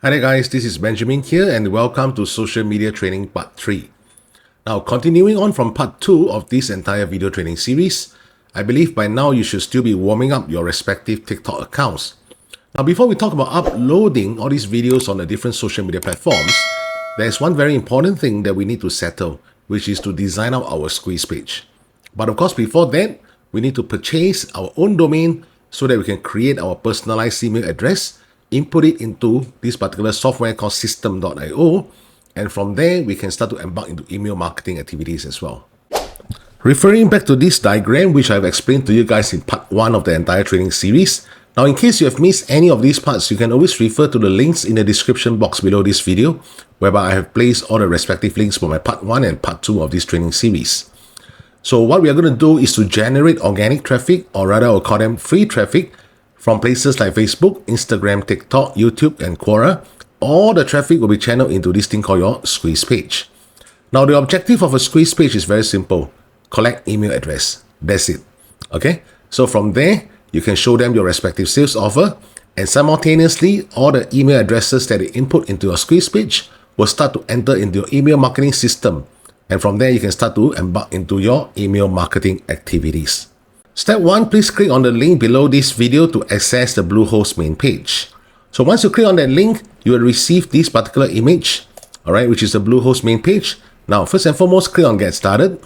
Hi there guys, this is Benjamin here and welcome to Social Media Training Part 3. Now continuing on from Part 2 of this entire video training series, I believe by now you should still be warming up your respective TikTok accounts. Now before we talk about uploading all these videos on the different social media platforms, there's one very important thing that we need to settle, which is to design out our squeeze page. But of course before that, we need to purchase our own domain so that we can create our personalized email address, input it into this particular software called system.io, and from there we can start to embark into email marketing activities as well. Referring back to this diagram which I've explained to you guys in part 1 of the entire training series, now in case you have missed any of these parts, you can always refer to the links in the description box below this video, whereby I have placed all the respective links for my part 1 and part 2 of this training series. So what we are going to do is to generate organic traffic, or rather I'll call them free traffic, from places like Facebook, Instagram, TikTok, YouTube, and Quora. All the traffic will be channeled into this thing called your squeeze page. Now, the objective of a squeeze page is very simple. Collect email address. That's it. Okay? So from there, you can show them your respective sales offer, and simultaneously, all the email addresses that they input into your squeeze page will start to enter into your email marketing system. And from there, you can start to embark into your email marketing activities. Step 1, please click on the link below this video to access the Bluehost main page. So once you click on that link, you will receive this particular image, alright, which is the Bluehost main page. Now, first and foremost, click on Get Started.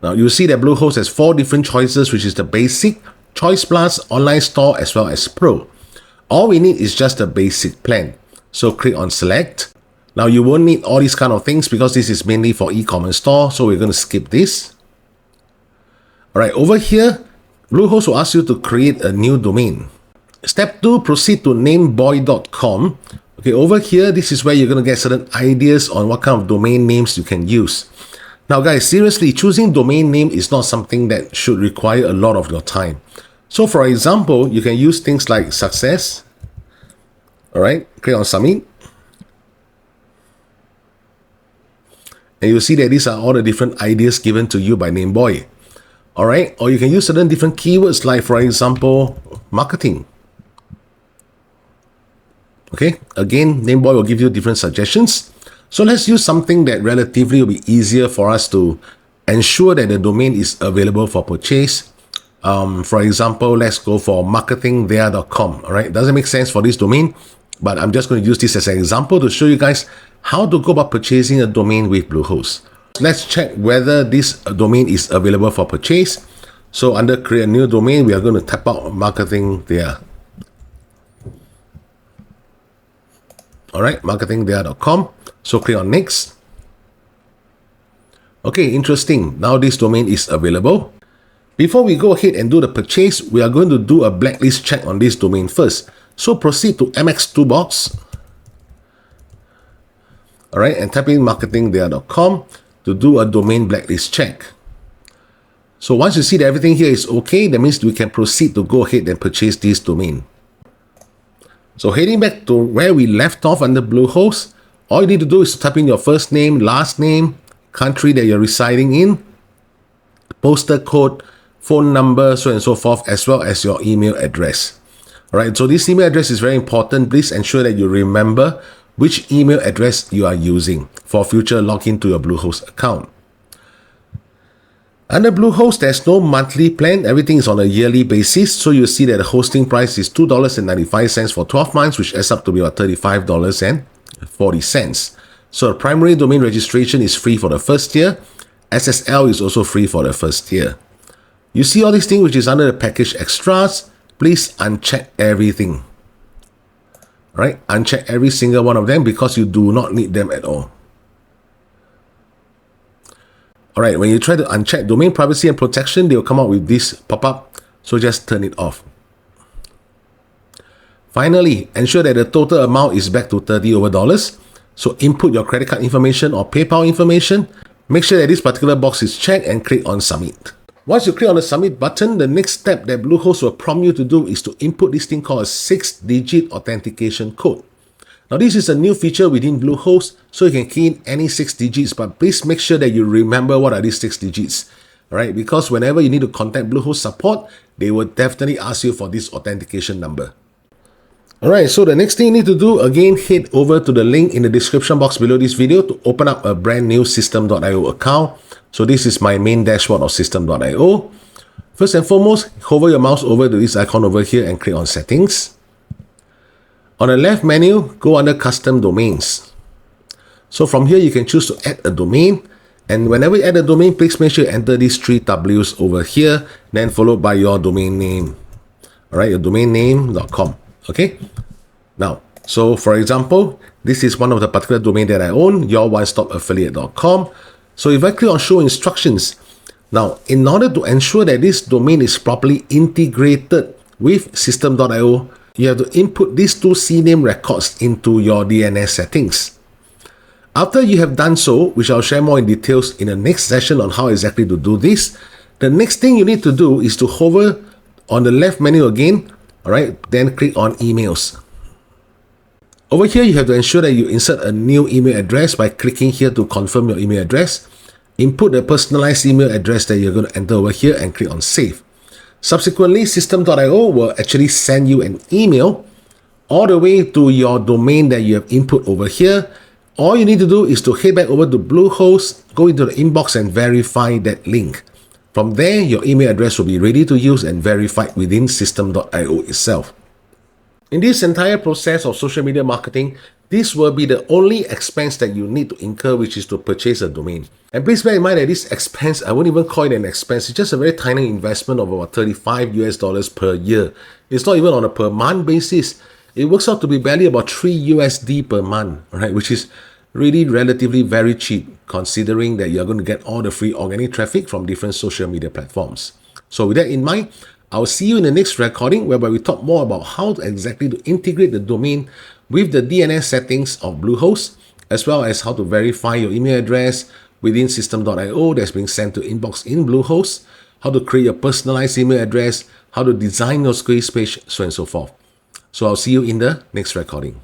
Now, you'll see that Bluehost has 4 different choices, which is the Basic, Choice Plus, Online Store, as well as Pro. All we need is just the basic plan. So click on Select. Now, you won't need all these kind of things because this is mainly for e-commerce store, so we're going to skip this. Alright, over here, Bluehost will ask you to create a new domain. Step 2, proceed to nameboy.com. Okay, over here, this is where you're going to get certain ideas on what kind of domain names you can use. Now guys, seriously, choosing domain name is not something that should require a lot of your time. So for example, you can use things like success. Alright, click on submit. And you'll see that these are all the different ideas given to you by Nameboy. Alright, or you can use certain different keywords like, for example, marketing. Okay, again, Nameboy will give you different suggestions. So let's use something that relatively will be easier for us to ensure that the domain is available for purchase. For example, let's go for marketingthere.com. Alright, doesn't make sense for this domain, but I'm just going to use this as an example to show you guys how to go about purchasing a domain with Bluehost. Let's check whether this domain is available for purchase. So under create a new domain, we are going to type out marketing there. Alright, marketingthere.com. So click on next. Okay, interesting. Now this domain is available. Before we go ahead and do the purchase, we are going to do a blacklist check on this domain first. So proceed to MX Toolbox. Alright, and type in marketingthere.com. to do a domain blacklist check. So once you see that everything here is okay, that means we can proceed to go ahead and purchase this domain. So heading back to where we left off under Bluehost, all you need to do is to type in your first name, last name, country that you're residing in, postal code, phone number, so on and so forth, as well as your email address. Alright, so this email address is very important. Please ensure that you remember which email address you are using for future login to your Bluehost account. Under Bluehost, there's no monthly plan. Everything is on a yearly basis. So you see that the hosting price is $2.95 for 12 months, which adds up to be about $35.40. So the primary domain registration is free for the first year. SSL is also free for the first year. You see all these things which is under the package extras. Please uncheck everything. Right, uncheck every single one of them because you do not need them at all. Alright, when you try to uncheck domain privacy and protection, they will come out with this pop-up, so just turn it off. Finally, ensure that the total amount is back to $30. So input your credit card information or PayPal information. Make sure that this particular box is checked and click on submit. Once you click on the submit button, the next step that Bluehost will prompt you to do is to input this thing called a 6-digit authentication code. Now this is a new feature within Bluehost, so you can key in any 6 digits, but please make sure that you remember what are these 6 digits. Alright, because whenever you need to contact Bluehost support, they will definitely ask you for this authentication number. Alright, so the next thing you need to do, again, head over to the link in the description box below this video to open up a brand new System.io account. So this is my main dashboard of System.io. First and foremost, hover your mouse over to this icon over here and click on Settings. On the left menu, go under Custom Domains. So from here, you can choose to add a domain. And whenever you add a domain, please make sure you enter these 3 W's over here, then followed by your domain name. Alright, your domain name.com. Okay. Now, so for example, this is one of the particular domain that I own, your-one-stop-affiliate.com. So if I click on Show Instructions, now in order to ensure that this domain is properly integrated with System.io, you have to input these 2 CNAME records into your DNS settings. After you have done so, which I'll share more in details in the next session on how exactly to do this, the next thing you need to do is to hover on the left menu again, alright, then click on Emails. Over here, you have to ensure that you insert a new email address by clicking here to confirm your email address. Input the personalized email address that you're going to enter over here and click on Save. Subsequently, System.io will actually send you an email all the way to your domain that you have input over here. All you need to do is to head back over to Bluehost, go into the inbox and verify that link. From there, your email address will be ready to use and verified within System.io itself. In this entire process of social media marketing, this will be the only expense that you need to incur, which is to purchase a domain. And please bear in mind that this expense, I won't even call it an expense, it's just a very tiny investment of about $35 per year. It's not even on a per month basis. It works out to be barely about $3 per month, right? Which is really relatively very cheap, considering that you're going to get all the free organic traffic from different social media platforms. So with that in mind, I'll see you in the next recording whereby we talk more about how exactly to integrate the domain with the DNS settings of Bluehost, as well as how to verify your email address within System.io that's being sent to inbox in Bluehost, how to create your personalized email address, how to design your squeeze page, so on and so forth. So I'll see you in the next recording.